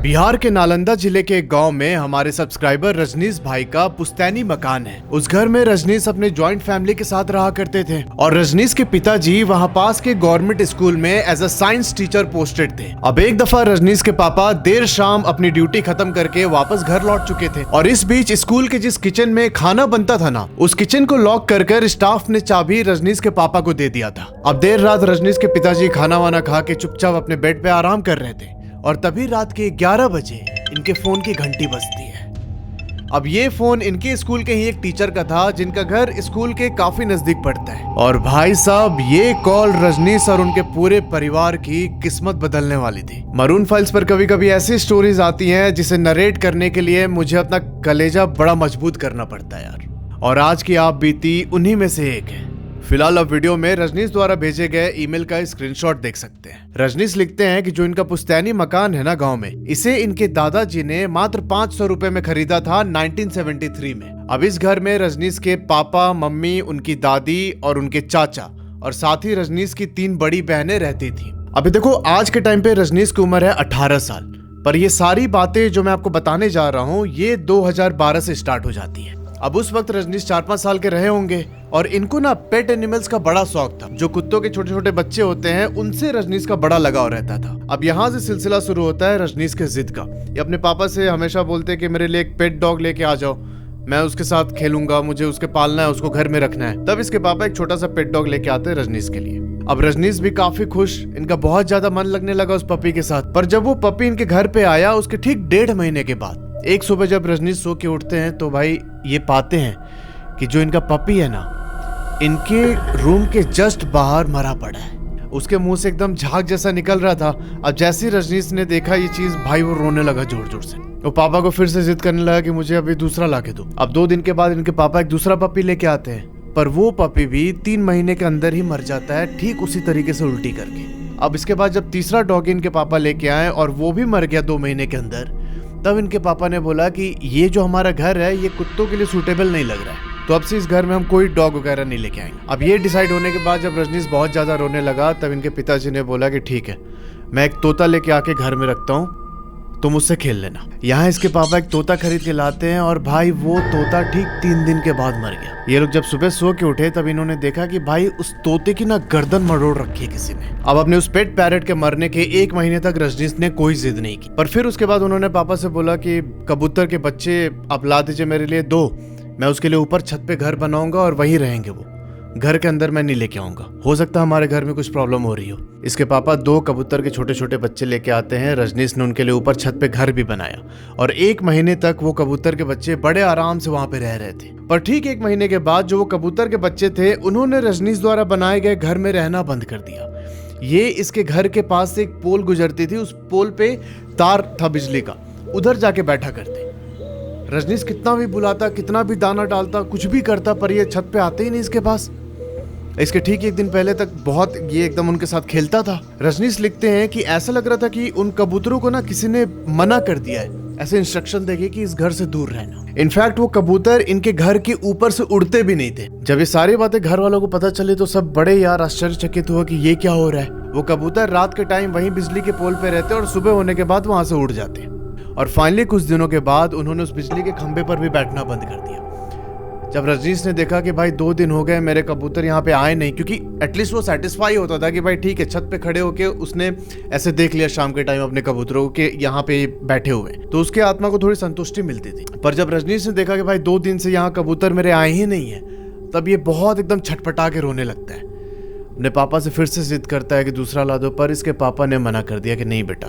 बिहार के नालंदा जिले के एक गांव में हमारे सब्सक्राइबर रजनीश भाई का पुश्तैनी मकान है। उस घर में रजनीश अपने जॉइंट फैमिली के साथ रहा करते थे और रजनीश के पिताजी वहां पास के गवर्नमेंट स्कूल में as a science teacher posted थे। अब एक दफा रजनीश के पापा देर शाम अपनी ड्यूटी खत्म करके वापस घर लौट चुके थे और इस बीच स्कूल के जिस किचन में खाना बनता था ना, उस किचन को लॉक कर स्टाफ ने चाबी रजनीश के पापा को दे दिया था। अब देर रात रजनीश के पिताजी खाना वाना खा के चुपचाप अपने बेड पे आराम कर रहे थे और तभी रात के 11 बजे इनके फोन की घंटी बजती है। अब ये फोन इनके स्कूल के ही एक टीचर का था जिनका घर स्कूल के काफी नजदीक पड़ता है। और भाई साहब, ये कॉल रजनीश और उनके पूरे परिवार की किस्मत बदलने वाली थी। मरून फाइल्स पर कभी कभी ऐसी स्टोरीज आती हैं जिसे नरेट करने के लिए मुझे अपना कलेजा बड़ा मजबूत करना पड़ता है यार, और आज की आप बीती उन्हीं में से एक है। फिलहाल अब वीडियो में रजनीश द्वारा भेजे गए ईमेल का स्क्रीनशॉट देख सकते हैं। रजनीश लिखते हैं कि जो इनका पुश्तैनी मकान है ना गांव में, इसे इनके दादाजी ने मात्र 500 रुपए में खरीदा था 1973 में। अब इस घर में रजनीश के पापा, मम्मी, उनकी दादी और उनके चाचा और साथ ही रजनीश की 3 बड़ी बहनें रहती थी। अभी देखो, आज के टाइम पे रजनीश की उम्र है 18 साल, पर ये सारी बातें जो मैं आपको बताने जा रहा हूँ ये 2012 से स्टार्ट हो जाती है। अब उस वक्त रजनीश 4-5 साल के रहे होंगे और इनको ना पेट एनिमल्स का बड़ा शौक था। जो कुत्तों के छोटे छोटे बच्चे होते हैं उनसे रजनीश का बड़ा लगाव रहता था। अब यहाँ से सिलसिला शुरू होता है रजनीश के जिद का। ये अपने पापा से हमेशा बोलते हैं कि मेरे लिए एक पेट डॉग लेके आ जाओ, मैं उसके साथ खेलूंगा, मुझे उसके पालना है, उसको घर में रखना है। तब इसके पापा एक छोटा सा पेट डॉग लेके आते हैं रजनीश के लिए। अब रजनीश भी काफी खुश, इनका बहुत ज्यादा मन लगने लगा उस पपी के साथ। पर जब वो पपी इनके घर पे आया उसके ठीक 1.5 महीने के बाद एक सुबह जब रजनीश सो के उठते हैं तो भाई ये पाते हैं कि जो इनका पपी है ना, इनके रूम के जस्ट बाहर मरा पड़ा है। उसके मुंह से एकदम झाग जैसा निकल रहा था। अब जैसे रजनीश ने देखा ये चीज, भाई वो रोने लगा जोर जोर से। वो पापा को फिर से जिद करने लगा कि मुझे अभी दूसरा लाके दो। अब 2 दिन के बाद इनके पापा एक दूसरा पपी लेके आते हैं, पर वो पपी भी 3 महीने के अंदर ही मर जाता है, ठीक उसी तरीके से उल्टी करके। अब इसके बाद जब तीसरा डॉग इनके पापा लेके आए और वो भी मर गया 2 महीने के अंदर, तब इनके पापा ने बोला कि ये जो हमारा घर है ये कुत्तों के लिए सूटेबल नहीं लग रहा है, तो अब से इस घर में हम कोई डॉग वगैरह नहीं लेके आएंगे। अब ये डिसाइड होने के बाद जब रजनीश बहुत ज्यादा रोने लगा, तब इनके पिताजी ने बोला कि ठीक है, मैं एक तोता लेके आके घर में रखता हूँ, तुम उससे खेल लेना। यहाँ इसके पापा एक तोता खरीद के लाते हैं और भाई वो तोता ठीक 3 दिन के बाद मर गया। ये लोग जब सुबह सो के उठे तब इन्होंने देखा कि भाई उस तोते की ना गर्दन मरोड़ रखी है किसी ने। अब अपने उस पेट पैरेट के मरने के 1 महीने तक रजनीश ने कोई जिद नहीं की, पर फिर उसके बाद उन्होंने पापा से बोला कि कबूतर के बच्चे आप ला दीजिए मेरे लिए 2, मैं उसके लिए ऊपर छत पे घर बनाऊंगा और वहीं रहेंगे वो, घर के अंदर मैं नहीं लेके आऊंगा, हो सकता है हमारे घर में कुछ प्रॉब्लम हो रही हो। इसके पापा 2 कबूतर के छोटे छोटे बच्चे लेके आते हैं। रजनीश ने उनके लिए ऊपर छत पे घर भी बनाया और 1 महीने तक वो कबूतर के बच्चे बड़े आराम से वहां पे रह रहे थे। पर ठीक 1 महीने के बाद जो वो कबूतर के बच्चे थे उन्होंने रजनीश द्वारा बनाए गए घर में रहना बंद कर दिया। ये इसके घर के पास से एक पोल गुजरती थी, उस पोल पे तार था बिजली का, उधर जाके बैठा करते। रजनीश कितना भी बुलाता, कितना भी दाना डालता, कुछ भी करता, पर ये छत पे आते ही नहीं इसके पास। इसके ठीक 1 दिन पहले तक बहुत ये एकदम उनके साथ खेलता था। रजनीश लिखते हैं कि ऐसा लग रहा था कि उन कबूतरों को ना किसी ने मना कर दिया है, ऐसे इंस्ट्रक्शन देके कि इस घर से दूर रहना। इनफैक्ट वो कबूतर इनके घर के ऊपर से उड़ते भी नहीं थे। जब ये सारी बातें घर वालों को पता चली तो सब बड़े यार आश्चर्यचकित हुए कि ये क्या हो रहा है। वो कबूतर रात के टाइम वहीं बिजली के पोल पे रहते और सुबह होने के बाद वहां से उड़ जाते। और फाइनली कुछ दिनों के बाद उन्होंने उस बिजली के खंभे पर भी बैठना बंद कर दिया। जब रजनीश ने देखा कि भाई 2 दिन हो गए मेरे कबूतर यहाँ पे आए नहीं, क्योंकि एटलीस्ट वो सेटिस्फाई होता था कि भाई ठीक है, छत पे खड़े होके उसने ऐसे देख लिया शाम के टाइम अपने कबूतरों के यहाँ पे बैठे हुए, तो उसके आत्मा को थोड़ी संतुष्टि मिलती थी। पर जब रजनीश ने देखा कि भाई 2 दिन से यहाँ कबूतर मेरे आए ही नहीं है, तब ये बहुत एकदम छटपटा के रोने लगता है। अपने पापा से फिर से जिद करता है कि दूसरा ला दो, पर इसके पापा ने मना कर दिया कि नहीं बेटा,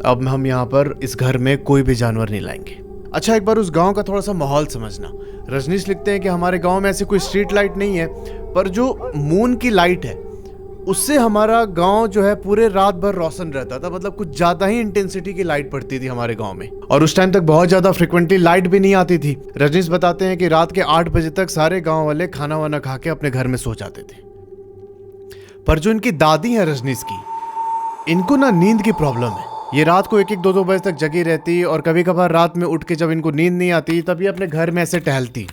अब हम यहाँ पर इस घर में कोई भी जानवर नहीं लाएंगे। अच्छा, एक बार उस गांव का थोड़ा सा माहौल समझना। रजनीश लिखते हैं कि हमारे गांव में ऐसी कोई स्ट्रीट लाइट नहीं है, पर जो मून की लाइट है उससे हमारा गांव जो है पूरे रात भर रोशन रहता था। मतलब कुछ ज्यादा ही इंटेंसिटी की लाइट पड़ती थी हमारे गांव में, और उस टाइम तक बहुत ज्यादा फ्रिक्वेंटली लाइट भी नहीं आती थी। रजनीश बताते हैं कि रात के 8 बजे तक सारे गाँव वाले खाना वाना खा के अपने घर में सो जाते थे। पर जो इनकी दादी है रजनीश की, इनको ना नींद की प्रॉब्लम है। ये रात को 1-1, 2-2 बजे तक जगी रहती और कभी कभार रात में उठ के जब इनको नींद नहीं आती तब ये अपने घर में ऐसे टहलती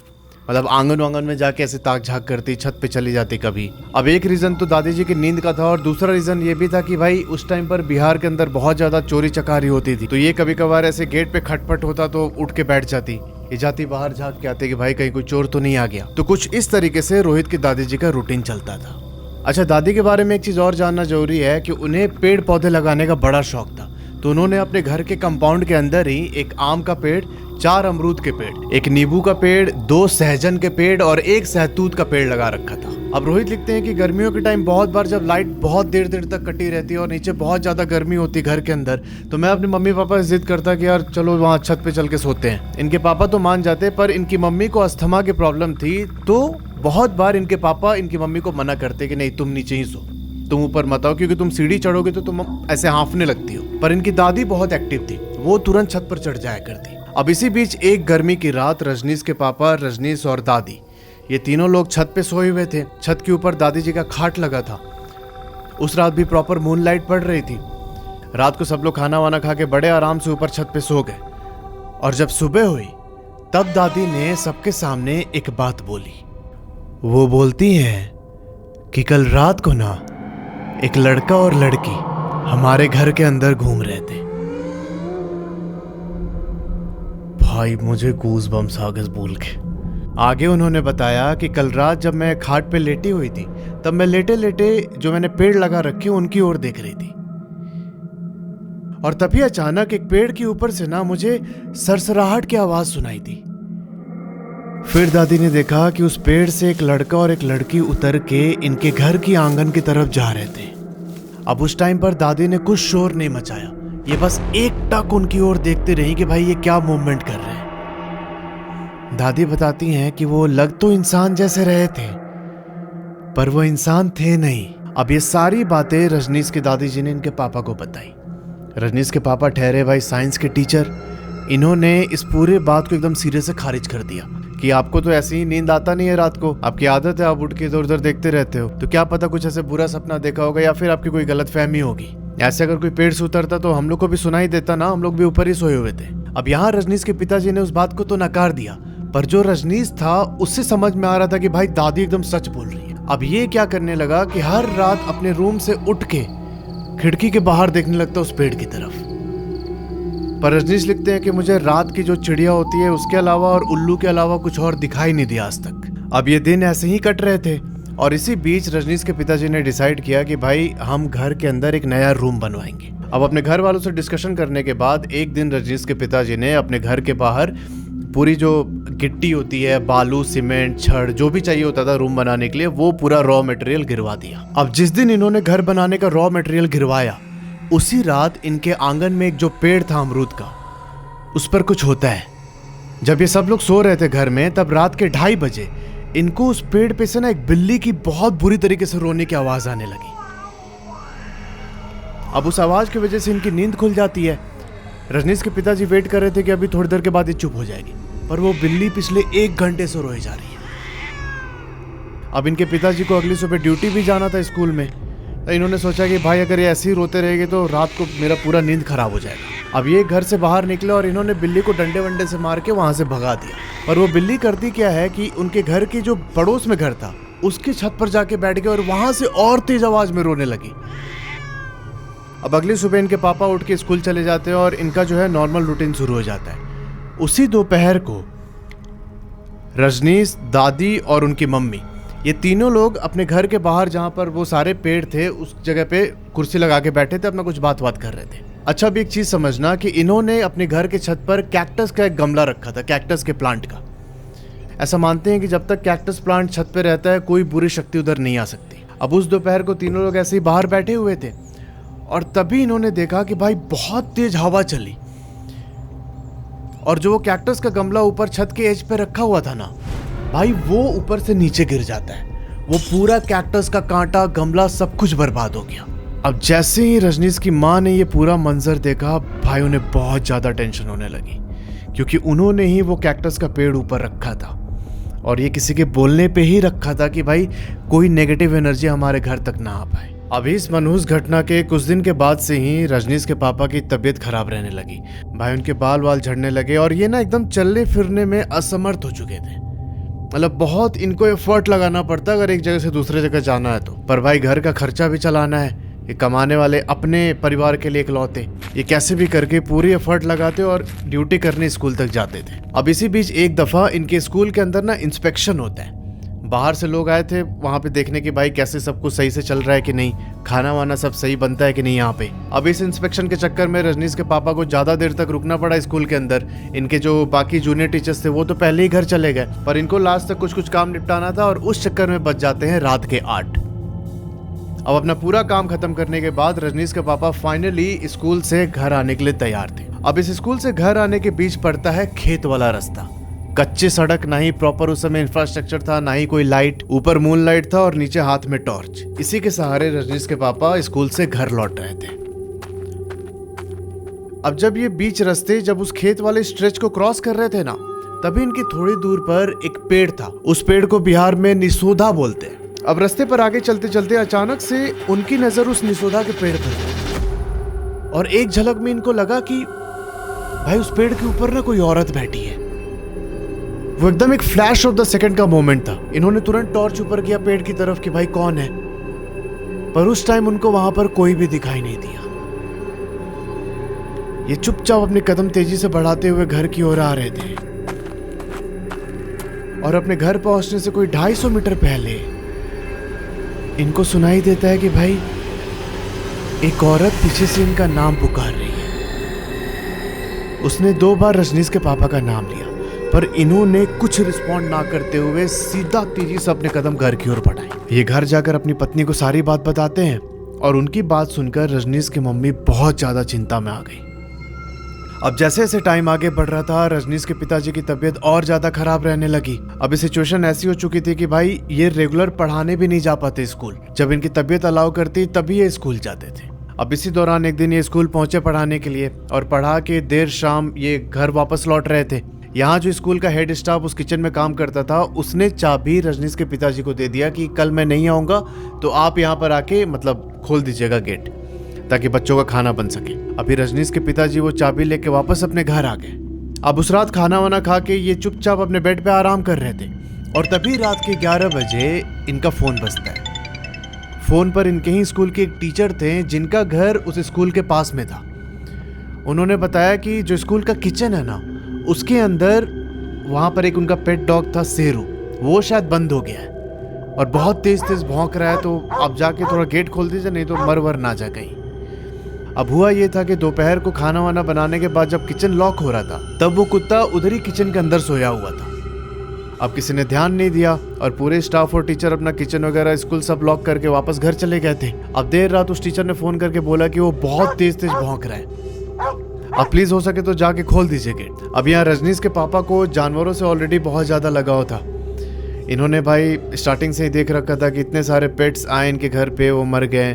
मतलब आंगन वांगन में जाके ऐसे ताक झाक करती, छत पे चली जाती कभी। अब एक रीजन तो दादी जी की नींद का था और दूसरा रीजन ये भी था कि भाई उस टाइम पर बिहार के अंदर बहुत ज्यादा चोरी चकारी होती थी, तो ये कभी कभार ऐसे गेट पे खटपट होता तो उठ के बैठ जाती, ये जाती बाहर झांक के आते कि भाई कहीं कोई चोर तो नहीं आ गया। तो कुछ इस तरीके से रोहित की दादी जी का रूटीन चलता था। अच्छा, दादी के बारे में एक चीज और जानना जरूरी है कि उन्हें पेड़ पौधे लगाने का बड़ा शौक था, तो उन्होंने अपने घर के कंपाउंड के अंदर ही एक आम का पेड़, 4 अमरूद के पेड़, एक नींबू का पेड़, 2 सहजन के पेड़ और 1 सहतूत का पेड़ लगा रखा था। अब रोहित लिखते हैं कि गर्मियों के टाइम बहुत बार जब लाइट बहुत देर देर तक कटी रहती है और नीचे बहुत ज्यादा गर्मी होती घर के अंदर, तो मैं अपने मम्मी पापा से जिद करता कि यार चलो वहाँ छत पे चल के सोते हैं। इनके पापा तो मान जाते, पर इनकी मम्मी को अस्थमा की प्रॉब्लम थी, तो बहुत बार इनके पापा इनकी मम्मी को मना करते कि नहीं तुम नीचे ही सो, तुम ऊपर मत आओ, क्योंकि तुम सीढ़ी चढ़ोगे तो तुम ऐसे हाँफने लगती हो। पर इनकी दादी बहुत एक्टिव थी, वो तुरंत छत पर चढ़ जाया करती। अब इसी बीच एक गर्मी की रात रजनीश के पापा, रजनीश और दादी, ये तीनों लोग छत पे सोए हुए थे। छत के ऊपर दादी जी का खाट लगा था। उस रात भी प्रॉपर मूनलाइट पड़ रही थी। रात को सब लोग खाना वाना खा के बड़े आराम से ऊपर छत पे सो गए, और जब सुबह हुई तब दादी ने सबके सामने एक बात बोली। वो बोलती हैं कि कल रात को ना एक लड़का और लड़की हमारे घर के अंदर घूम रहे थे। भाई मुझे गूज़ बम्स आ गए बोल के। आगे उन्होंने बताया कि कल रात जब मैं खाट पे लेटी हुई थी, तब मैं लेटे लेटे जो मैंने पेड़ लगा रखे उनकी ओर देख रही थी, और तभी अचानक एक पेड़ के ऊपर से ना मुझे सरसराहट की आवाज सुनाई दी। फिर दादी ने देखा कि उस पेड़ से एक लड़का और एक लड़की उतर के इनके घर की आंगन की तरफ जा रहे थे। अब उस टाइम पर दादी ने कुछ शोर नहीं मचाया, ये बस एक टक उनकी ओर देखते रही कि भाई ये क्या मूवमेंट कर रहे हैं। दादी बताती हैं कि वो लग तो इंसान जैसे रहे थे, पर वो इंसान थे नहीं। अब ये सारी बातें रजनीश की दादी जी ने इनके पापा को बताई। रजनीश के पापा ठहरे भाई साइंस के टीचर, इन्होंने इस पूरे बात को एकदम सिरे से खारिज कर दिया कि आपको तो ऐसे ही नींद आता नहीं है रात को, आपकी आदत है, आप उठ के इधर उधर देखते रहते हो, तो क्या पता कुछ ऐसे बुरा सपना देखा होगा या फिर आपकी कोई गलत फहमी होगी। ऐसे अगर कोई पेड़ से उतरता तो हम लोग को भी सुनाई देता ना, हम लोग भी ऊपर ही सोए हुए थे। अब यहाँ रजनीश के पिताजी ने उस बात को तो नकार दिया, पर जो रजनीश था उससे समझ में आ रहा था कि भाई दादी एकदम सच बोल रही है। अब ये क्या करने लगा कि हर रात अपने रूम से उठ के खिड़की के बाहर देखने लगता उस पेड़ की तरफ। पर रजनीश लिखते हैं कि मुझे रात की जो चिड़िया होती है उसके अलावा और उल्लू के अलावा कुछ और दिखाई नहीं दिया आज तक। अब ये दिन ऐसे ही कट रहे थे, और इसी बीच रजनीश के पिताजी ने डिसाइड किया कि भाई हम घर के अंदर एक नया रूम बनवाएंगे। अब अपने घर वालों से डिस्कशन करने के बाद एक दिन रजनीश के पिताजी ने अपने घर के बाहर पूरी जो गिट्टी होती है, बालू, सीमेंट, छड़, जो भी चाहिए होता था रूम बनाने के लिए, वो पूरा रॉ मटेरियल गिरवा दिया। अब जिस दिन इन्होंने घर बनाने का रॉ मटेरियल गिरवाया, उसी रात इनके आंगन में एक जो पेड़ था अमरूद का, उस पर कुछ होता है। जब ये सब लोग सो रहे थे घर में, तब रात के 2:30 बजे इनको उस पेड़ पे से ना एक बिल्ली की बहुत बुरी तरीके से रोने की आवाज आने लगी। अब उस आवाज की वजह से इनकी नींद खुल जाती है। रजनीश के पिताजी वेट कर रहे थे कि अभी थोड़ी देर के बाद ये चुप हो जाएगी, पर वो बिल्ली पिछले 1 घंटे से रोई जा रही है। अब इनके पिताजी को अगली सुबह ड्यूटी भी जाना था स्कूल में, तो इन्होंने सोचा कि भाई अगर ये ऐसे ही रोते रहेंगे तो रात को मेरा पूरा नींद खराब हो जाएगा। अब ये घर से बाहर निकले और इन्होंने बिल्ली को डंडे वंडे से मार के वहां से भगा दिया। पर वो बिल्ली करती क्या है कि उनके घर की जो पड़ोस में घर था उसकी छत पर जाके बैठ गए और वहां से और तेज आवाज में रोने लगी। अब अगली सुबह इनके पापा उठ के स्कूल चले जाते हैं और इनका जो है नॉर्मल रूटीन शुरू हो जाता है। उसी दोपहर को रजनीश, दादी और उनकी मम्मी, ये तीनों लोग अपने घर के बाहर जहाँ पर वो सारे पेड़ थे उस जगह पे कुर्सी लगा के बैठे थे, अपना कुछ बात कर रहे थे। अच्छा, भी एक चीज समझना कि इन्होंने अपने घर के छत पर कैक्टस का एक गमला रखा था, कैक्टस के प्लांट का। ऐसा मानते हैं कि जब तक कैक्टस प्लांट छत पे रहता है कोई बुरी शक्ति उधर नहीं आ सकती। अब उस दोपहर को तीनों लोग ऐसे ही बाहर बैठे हुए थे और तभी इन्होंने देखा कि भाई बहुत तेज हवा चली और जो वो कैक्टस का गमला ऊपर छत के एज पे रखा हुआ था ना भाई, वो ऊपर से नीचे गिर जाता है। वो पूरा कैक्टस का कांटा, गमला, सब कुछ बर्बाद हो गया। अब जैसे ही रजनीश की माँ ने ये पूरा मंजर देखा, भाई उन्हें बहुत ज्यादा टेंशन होने लगी, क्योंकि उन्होंने ही वो कैक्टस का पेड़ ऊपर रखा था और ये किसी के बोलने पे ही रखा था कि भाई कोई नेगेटिव एनर्जी हमारे घर तक ना आ पाए। अभी इस मनहूस घटना के कुछ दिन के बाद से ही रजनीश के पापा की तबीयत खराब रहने लगी। भाई उनके बाल झड़ने लगे और ये ना एकदम चलने फिरने में असमर्थ हो चुके थे। मतलब बहुत इनको एफर्ट लगाना पड़ता है अगर एक जगह से दूसरे जगह जाना है तो। पर भाई घर का खर्चा भी चलाना है, ये कमाने वाले अपने परिवार के लिए इकलौते, ये कैसे भी करके पूरी एफर्ट लगाते और ड्यूटी करने स्कूल तक जाते थे। अब इसी बीच एक दफा इनके स्कूल के अंदर ना इंस्पेक्शन होता है। बाहर से लोग आए थे वहां पे देखने की भाई कैसे सब कुछ सही से चल रहा है कि नहीं, खाना वाना सब सही बनता है कि नहीं यहाँ पे। अब इस इंस्पेक्शन के चक्कर में रजनीश के पापा को ज्यादा देर तक रुकना पड़ा स्कूल के अंदर। इनके जो बाकी जूनियर टीचर्स थे वो तो पहले ही घर चले गए, पर इनको लास्ट तक कुछ काम निपटाना था और उस चक्कर में बच जाते हैं रात के 8। अब अपना पूरा काम खत्म करने के बाद रजनीश के पापा फाइनली स्कूल से घर आने के लिए तैयार थे। अब इस स्कूल से घर आने के बीच पड़ता है खेत वाला रास्ता, कच्ची सड़क, ना ही प्रॉपर उस समय इंफ्रास्ट्रक्चर था, ना ही कोई लाइट, ऊपर मून लाइट था और नीचे हाथ में टॉर्च। इसी के सहारे रजनीश के पापा स्कूल से घर लौट रहे थे। अब जब ये बीच रास्ते जब उस खेत वाले स्ट्रेच को क्रॉस कर रहे थे ना, तभी इनकी थोड़ी दूर पर एक पेड़ था। उस पेड़ को बिहार में निसोधा बोलते हैं। अब रास्ते पर आगे चलते चलते अचानक से उनकी नजर उस निसोधा के पेड़ पर गई और एक झलक में इनको लगा कि भाई उस पेड़ के ऊपर ना कोई औरत बैठी है। वो एकदम एक फ्लैश ऑफ द सेकंड का मोमेंट था। इन्होंने तुरंत टॉर्च ऊपर किया पेड़ की तरफ कि भाई कौन है, पर उस टाइम उनको वहां पर कोई भी दिखाई नहीं दिया। ये चुपचाप अपने कदम तेजी से बढ़ाते हुए घर की ओर आ रहे थे और अपने घर पहुंचने से कोई 250 मीटर पहले इनको सुनाई देता है कि भाई एक औरत पीछे से इनका नाम पुकार रही है। उसने 2 बार रजनीश के पापा का नाम लिया, पर इन्होंने कुछ रिस्पॉन्ड ना करते हुए सीधा तेजी से अपने कदम घर की ओर बढ़ाए। ये घर जाकर अपनी पत्नी को सारी बात बताते हैं और उनकी बात सुनकर रजनीश की मम्मी बहुत ज्यादा चिंता में आ गई। अब जैसे जैसे टाइम आगे बढ़ रहा था, रजनीश के पिताजी की तबीयत और ज्यादा खराब रहने लगी। अब ये सिचुएशन ऐसी हो चुकी थी कि भाई ये रेगुलर पढ़ाने भी नहीं जा पाते स्कूल। जब इनकी तबीयत अलाउ करती तभी ये स्कूल जाते थे। अब इसी दौरान एक दिन ये स्कूल पहुंचे पढ़ाने के लिए और पढ़ा के देर शाम ये घर वापस लौट रहे थे। यहाँ जो स्कूल का हेड स्टाफ उस किचन में काम करता था, उसने चाबी रजनीश के पिताजी को दे दिया कि कल मैं नहीं आऊंगा तो आप यहाँ पर आके मतलब खोल दीजिएगा गेट, ताकि बच्चों का खाना बन सके। अभी रजनीश के पिताजी वो चाबी लेके वापस अपने घर आ गए। अब उस रात खाना वाना खा के ये चुपचाप अपने बेड पे आराम कर रहे थे और तभी रात के 11 बजे इनका फोन बजता है। फोन पर इनके ही स्कूल के एक टीचर थे जिनका घर उस स्कूल के पास में था। उन्होंने बताया कि जो स्कूल का किचन है ना, उसके अंदर वहां पर एक उनका पेट डॉग था शेरू, वो शायद बंद हो गया है और बहुत तेज तेज भौंक रहा है, तो आप जाके थोड़ा गेट खोल दीजिए, नहीं तो मर वर ना जा कहीं। अब हुआ ये था कि दोपहर को खाना वाना बनाने के बाद जब किचन लॉक हो रहा था, तब वो कुत्ता उधर ही किचन के अंदर सोया हुआ था। अब किसी ने ध्यान नहीं दिया और पूरे स्टाफ और टीचर अपना किचन वगैरह स्कूल सब लॉक करके वापस घर चले गए थे। अब देर रात उस टीचर ने फोन करके बोला कि वो बहुत तेज तेज भौंक रहा है, अब प्लीज हो सके तो जाके खोल दीजिए गेट। अब यहाँ रजनीश के पापा को जानवरों से ऑलरेडी बहुत ज्यादा लगाव था। इन्होंने भाई स्टार्टिंग से ही देख रखा था कि इतने सारे पेट्स आए इनके घर पे, वो मर गए।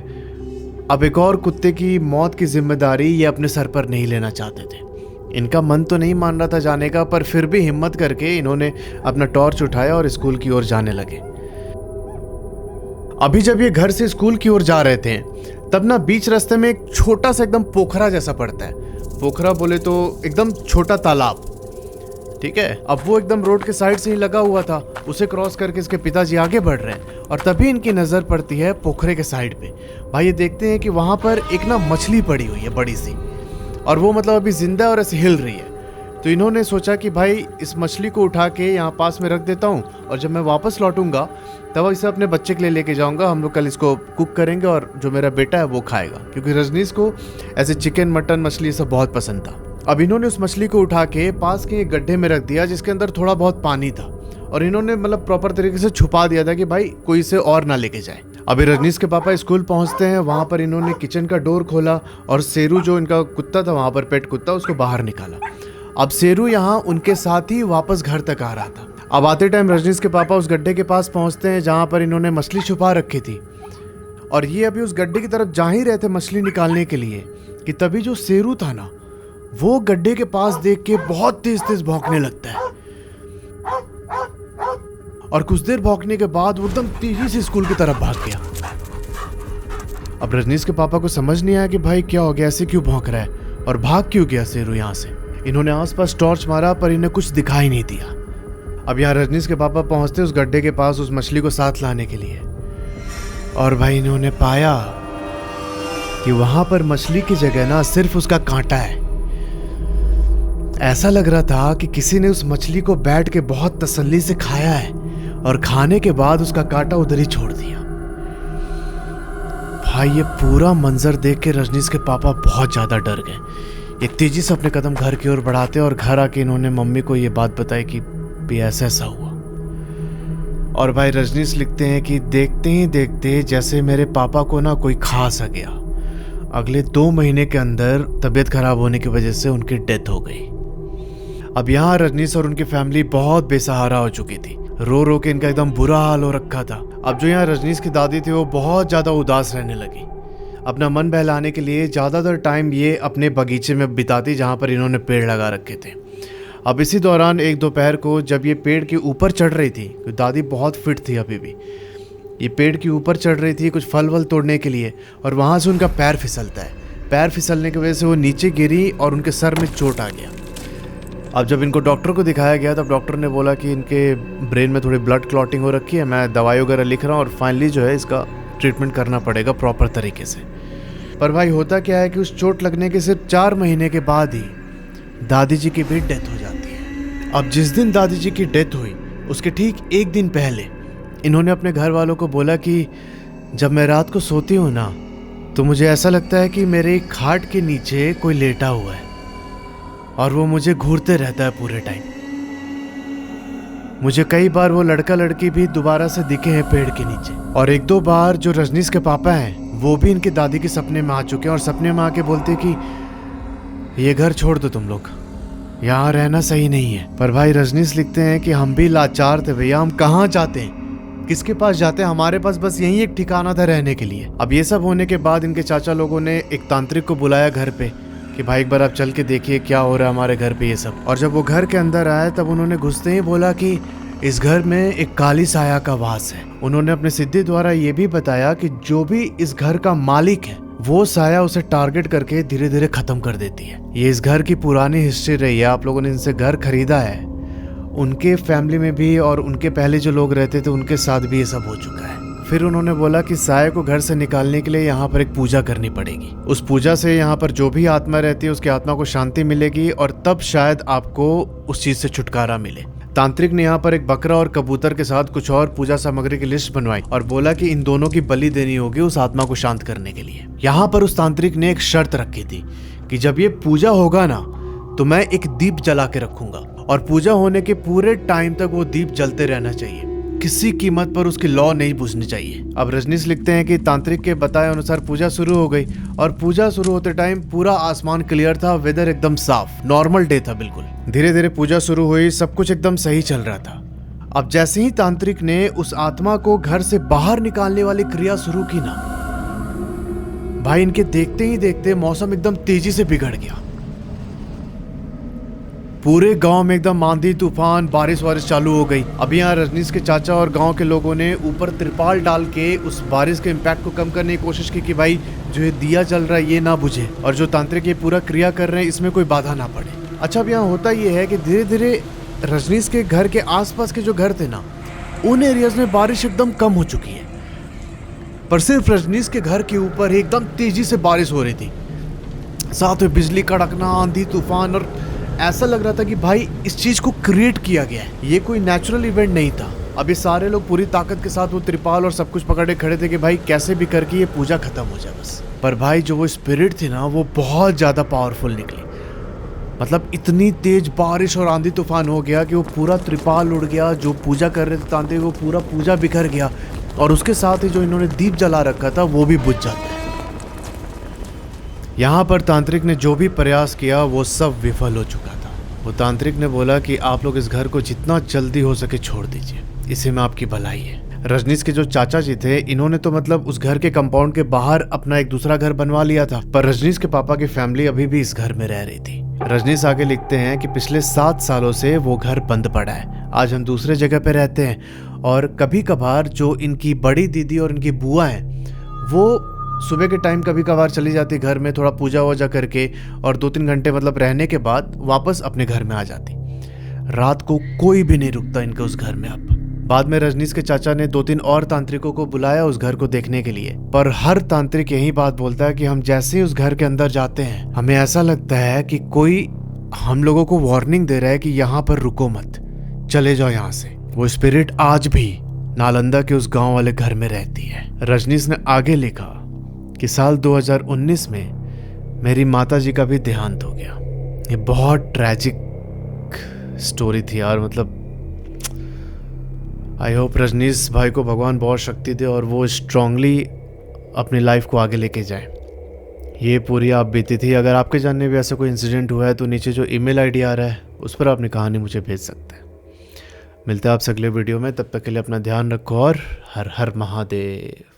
अब एक और कुत्ते की मौत की जिम्मेदारी ये अपने सर पर नहीं लेना चाहते थे। इनका मन तो नहीं मान रहा था जाने का, पर फिर भी हिम्मत करके इन्होंने अपना टॉर्च उठाया और स्कूल की ओर जाने लगे। अभी जब ये घर से स्कूल की ओर जा रहे थे, तब ना बीच रास्ते में एक छोटा सा एकदम पोखरा जैसा पड़ता है। पोखरा बोले तो एकदम छोटा तालाब, ठीक है। अब वो एकदम रोड के साइड से ही लगा हुआ था। उसे क्रॉस करके इसके पिताजी आगे बढ़ रहे हैं और तभी इनकी नजर पड़ती है पोखरे के साइड पे। भाई ये देखते हैं कि वहां पर एक ना मछली पड़ी हुई है बड़ी सी, और वो मतलब अभी जिंदा और ऐसे हिल रही है। तो इन्होंने सोचा कि भाई इस मछली को उठा के यहाँ पास में रख देता हूँ और जब मैं वापस लौटूंगा तब इसे अपने बच्चे के लिए लेके जाऊंगा। हम लोग कल इसको कुक करेंगे और जो मेरा बेटा है वो खाएगा, क्योंकि रजनीश को ऐसे चिकन मटन मछली सब बहुत पसंद था। अब इन्होंने उस मछली को उठा के पास के एक गड्ढे में रख दिया जिसके अंदर थोड़ा बहुत पानी था, और इन्होंने मतलब प्रॉपर तरीके से छुपा दिया था कि भाई कोई इसे और ना लेके जाए। अभी रजनीश के पापा स्कूल पहुंचते हैं, वहां पर इन्होंने किचन का डोर खोला और शेरू जो इनका कुत्ता था वहां पर, पेट कुत्ता, उसको बाहर निकाला। अब शेरू यहाँ उनके साथ ही वापस घर तक आ रहा था। अब आते टाइम रजनीश के पापा उस गड्ढे के पास पहुंचते हैं जहां पर इन्होंने मछली छुपा रखी थी, और ये अभी उस गड्ढे की तरफ जा ही रहे थे मछली निकालने के लिए कि तभी जो शेरू था ना, वो गड्ढे के पास देख के बहुत तेज तेज भौंकने लगता है, और कुछ देर भौंकने के बाद वो एकदम तेजी से स्कूल की तरफ भाग गया। अब रजनीश के पापा को समझ नहीं आया कि भाई क्या हो गया, ऐसे क्यों भौंक रहा है और भाग क्यों गया शेरू यहाँ से। इन्होंने आसपास टॉर्च मारा पर इन्हें कुछ दिखाई नहीं दिया। अब यहाँ रजनीश के पापा पहुंचते उस गड्ढे के पास उस मछली को साथ लाने के लिए, और भाई इन्होंने पाया कि वहां पर मछली की जगह ना सिर्फ उसका कांटा है। ऐसा लग रहा था कि किसी ने उस मछली को बैठ के बहुत तसल्ली से खाया है और खाने के बाद उसका कांटा उधर ही छोड़ दिया। भाई ये पूरा मंजर देख के रजनीश के पापा बहुत ज्यादा डर गए। ये तेजी से अपने कदम घर की ओर बढ़ाते और घर आके इन्होंने मम्मी को ये बात बताई कि भी ऐसा ऐसा हुआ। और भाई रजनीश लिखते हैं कि देखते ही देखते जैसे मेरे पापा को ना कोई खा सा गया। अगले 2 महीने के अंदर तबीयत खराब होने की वजह से उनकी डेथ हो गई। अब यहाँ रजनीश और उनकी फैमिली बहुत बेसहारा हो चुकी थी। रो रो के इनका एकदम बुरा हाल हो रखा था। अब जो यहाँ रजनीश की दादी थी वो बहुत ज्यादा उदास रहने लगी। अपना मन बहलाने के लिए ज्यादातर टाइम ये अपने बगीचे में बिताती जहाँ पर इन्होंने पेड़ लगा रखे थे। अब इसी दौरान एक दोपहर को जब ये पेड़ के ऊपर चढ़ रही थी, दादी बहुत फिट थी अभी भी, ये पेड़ के ऊपर चढ़ रही थी कुछ फल वल तोड़ने के लिए, और वहाँ से उनका पैर फिसलता है। पैर फिसलने की वजह से वो नीचे गिरी और उनके सर में चोट आ गया। अब जब इनको डॉक्टर को दिखाया गया तब डॉक्टर ने बोला कि इनके ब्रेन में थोड़ी ब्लड क्लॉटिंग हो रखी है, मैं दवाई वगैरह लिख रहा हूँ और फाइनली जो है इसका ट्रीटमेंट करना पड़ेगा प्रॉपर तरीके से। पर भाई होता क्या है कि उस चोट लगने के सिर्फ 4 महीने के बाद ही दादी जी की भी डेथ हो जाती है। अब जिस दिन दादी जी की डेथ हुई उसके ठीक 1 दिन पहले इन्होंने अपने घर वालों को बोला कि जब मैं रात को सोती हूँ ना तो मुझे ऐसा लगता है कि मेरे खाट के नीचे कोई लेटा हुआ है और वो मुझे घूरते रहता है पूरे टाइम। मुझे कई बार वो लड़का लड़की भी दोबारा से दिखे हैं पेड़ के नीचे, और 1-2 बार जो रजनीश के पापा हैं वो भी इनकी दादी के सपने में आ चुके हैं और सपने में आके बोलते कि ये घर छोड़ दो तुम लोग, यहाँ रहना सही नहीं है। पर भाई रजनीश लिखते हैं कि हम भी लाचार थे भैया, हम कहाँ जाते हैं, किसके पास जाते हैं, हमारे पास बस यही एक ठिकाना था रहने के लिए। अब ये सब होने के बाद इनके चाचा लोगों ने एक तांत्रिक को बुलाया घर पे कि भाई एक बार आप चल के देखिए क्या हो रहा है हमारे घर पे ये सब। और जब वो घर के अंदर आए तब उन्होंने घुसते ही बोला कि इस घर में एक काली साया का वास है। उन्होंने अपने सिद्धि द्वारा ये भी बताया कि जो भी इस घर का मालिक है वो साया उसे टारगेट करके धीरे धीरे खत्म कर देती है। ये इस घर की पुरानी हिस्ट्री रही है। आप लोगों ने इनसे घर खरीदा है, उनके फैमिली में भी और उनके पहले जो लोग रहते थे उनके साथ भी ये सब हो चुका है। फिर उन्होंने बोला कि साया को घर से निकालने के लिए यहाँ पर एक पूजा करनी पड़ेगी। उस पूजा से यहाँ पर जो भी आत्मा रहती है उसकी आत्मा को शांति मिलेगी और तब शायद आपको उस चीज से छुटकारा मिले। तांत्रिक ने यहाँ पर एक बकरा और कबूतर के साथ कुछ और पूजा सामग्री की लिस्ट बनवाई और बोला कि इन दोनों की बलि देनी होगी उस आत्मा को शांत करने के लिए। यहाँ पर उस तांत्रिक ने एक शर्त रखी थी कि जब ये पूजा होगा ना तो मैं एक दीप जला के रखूंगा और पूजा होने के पूरे टाइम तक वो दीप जलते रहना चाहिए, किसी कीमत पर उसकी लौ नहीं बुझनी चाहिए। अब रजनीश लिखते हैं कि तांत्रिक के बताए अनुसार पूजा शुरू हो गई और पूजा शुरू होते टाइम पूरा आसमान क्लियर था, वेदर एकदम साफ, नॉर्मल डे था बिल्कुल। धीरे धीरे पूजा शुरू हुई, सब कुछ एकदम सही चल रहा था। अब जैसे ही तांत्रिक ने उस आत्मा को घर से बाहर निकालने वाली क्रिया शुरू की ना, भाई इनके देखते ही देखते मौसम एकदम तेजी से बिगड़ गया। पूरे गांव में एकदम आंधी तूफान बारिश चालू हो गई। अब यहाँ रजनीश के चाचा और गांव के लोगों ने ऊपर तिरपाल डाल के उस बारिश के इम्पैक्ट को कम करने की कोशिश की कि भाई जो ये दिया जल रहा है ये ना बुझे और जो तांत्रिक ये पूरा क्रिया कर रहे हैं इसमें कोई बाधा ना पड़े। अच्छा, अब यहाँ होता ये है कि धीरे धीरे रजनीश के घर के आसपास के जो घर थे ना उन एरियाज में बारिश एकदम कम हो चुकी है, पर सिर्फ रजनीश के घर के ऊपर एकदम तेजी से बारिश हो रही थी, साथ में बिजली कड़कना, आंधी तूफान, और ऐसा लग रहा था कि भाई इस चीज को क्रिएट किया गया है, ये कोई नेचुरल इवेंट नहीं था। अब ये सारे लोग पूरी ताकत के साथ वो त्रिपाल और सब कुछ पकड़े खड़े थे कि भाई कैसे भी करके ये पूजा खत्म हो जाए बस। पर भाई जो वो स्पिरिट थी ना वो बहुत ज्यादा पावरफुल निकली। मतलब इतनी तेज बारिश और आंधी तूफान हो गया कि वो पूरा त्रिपाल उड़ गया, जो पूजा कर रहे थे तांत्रिक वो पूरा पूजा बिखर गया और उसके साथ ही जो इन्होंने दीप जला रखा था वो भी बुझ जाता है। यहाँ पर तांत्रिक ने जो भी प्रयास किया वो सब विफल हो चुका था। वो तांत्रिक ने बोला कि आप लोग इस घर को जितना जल्दी हो सके छोड़ दीजिए, इसी में आपकी भलाई है। रजनीश के जो चाचा जी थे इन्होंने तो मतलब उस घर के कंपाउंड के बाहर अपना एक दूसरा घर बनवा लिया था, पर रजनीश के पापा की फैमिली अभी भी इस घर में रह रही थी। रजनीश आगे लिखते हैं कि पिछले 7 सालों से वो घर बंद पड़ा है, आज हम दूसरे जगह पे रहते हैं और कभी कभार जो इनकी बड़ी दीदी और इनकी बुआ है वो सुबह के टाइम कभी कभार चली जाती घर में थोड़ा पूजा वूजा करके और 2-3 घंटे मतलब रहने के बाद वापस अपने घर में आ जाती। रात को कोई भी नहीं रुकता इनके उस घर में। अब बाद में रजनीश के चाचा ने 2-3 और तांत्रिकों को बुलाया उस घर को देखने के लिए, पर हर तांत्रिक यही बात बोलता है कि हम जैसे ही उस घर के अंदर जाते हैं हमें ऐसा लगता है कि कोई हम लोगों को वार्निंग दे रहा है कि यहाँ पर रुको मत, चले जाओ यहाँ से। वो स्पिरिट आज भी नालंदा के उस गांव वाले घर में रहती है। रजनीश ने आगे लिखा कि साल 2019 में मेरी माताजी का भी देहांत हो गया। ये बहुत ट्रैजिक स्टोरी थी यार। मतलब आई होप रजनीश भाई को भगवान बहुत शक्ति दे और वो स्ट्रांगली अपनी लाइफ को आगे लेके जाए। ये पूरी आप बीती थी। अगर आपके जानने भी ऐसा कोई इंसिडेंट हुआ है तो नीचे जो ईमेल आईडी आ रहा है उस पर अपनी कहानी मुझे भेज सकते हैं। मिलते हैं आपसे अगले वीडियो में, तब तक के लिए अपना ध्यान रखो और हर हर महादेव।